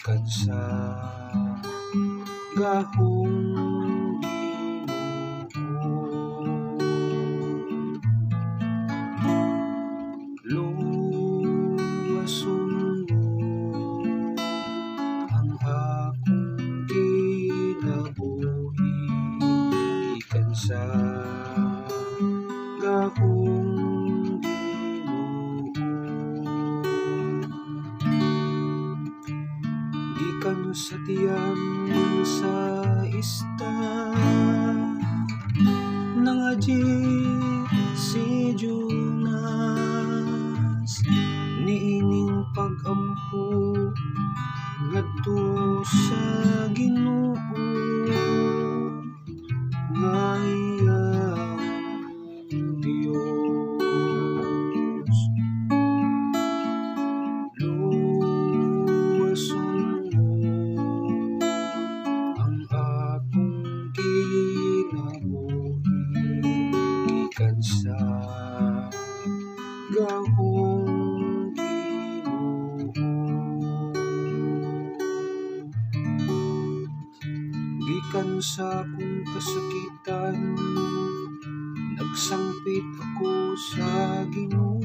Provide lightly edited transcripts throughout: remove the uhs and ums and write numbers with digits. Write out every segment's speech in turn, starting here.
Gikan sa gahong Ginoo, luwason mo ang akong kinabuhi. Gikan sa gahong gikan sa tiyan sa ista nangadji si Jonas niining pagampo ngadto sa Ginoo nga iyang Dios. Luwason mo ang akong kinabuhi gikan sa gahong gikan sa akong kasakitan nagsangpit ako sa Ginoo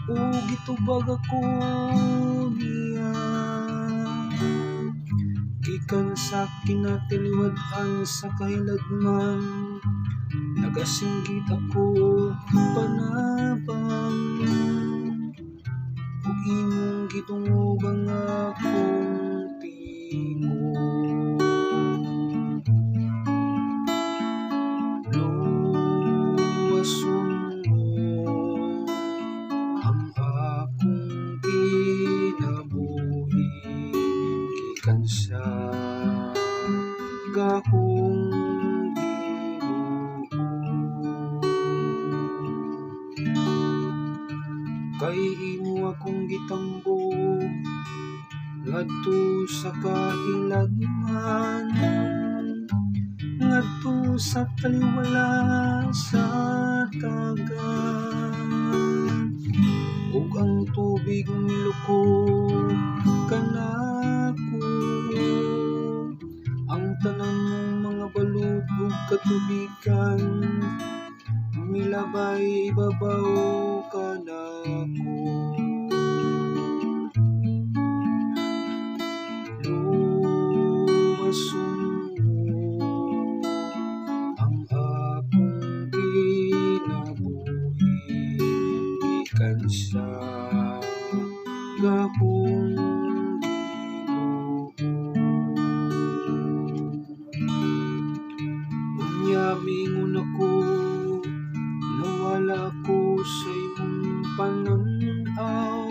o gitubag ako niya gikan sa kinatiliwad-an sa kahiladman nagasinggit ako panabang ug imong gidungog ang akong tingog. Luwason mo ang akong kinabuhi gikan sa gahong kay imo akong gitambong ngadto sa kahiladman ngadto sa taliwala sa dagat ug ang tubig milukog kanako ang tanan mong mga balod ug katubigan milabay ibabaw kanako. Luwason mo ang akong kinabuhi gikan sa gahong unya mingon ako nawala ko sa imong pananaw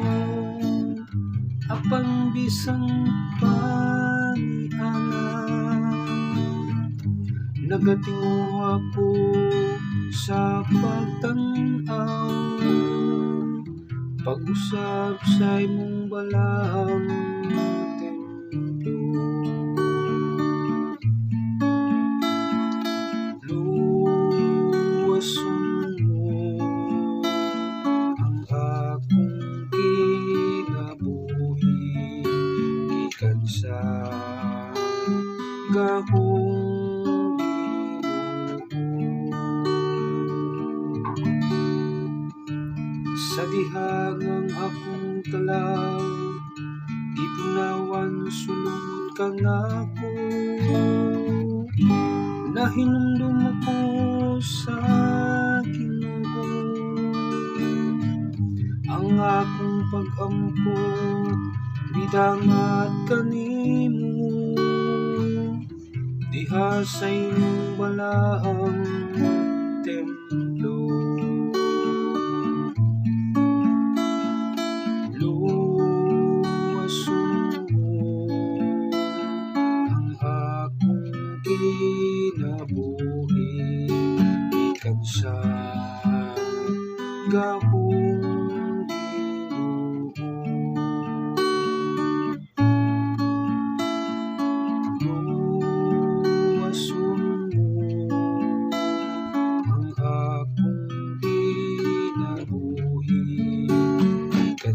apan bisan paniangan nagatinguha ako sa pagtan-aw pag-usab sa imong balaang templo. Luwason mo ang akong kinabuhi gikan sa gahong sa dihangang akong talaw gipunawan sulod kanako nahinumdum ako sa Ginoo ang akong pagampo midangat kanimo diha sa imong balaang templo. Luwason mo ang akong kinabuhi gikan sa gahong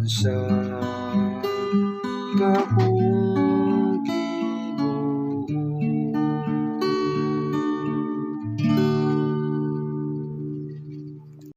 sa kahoy.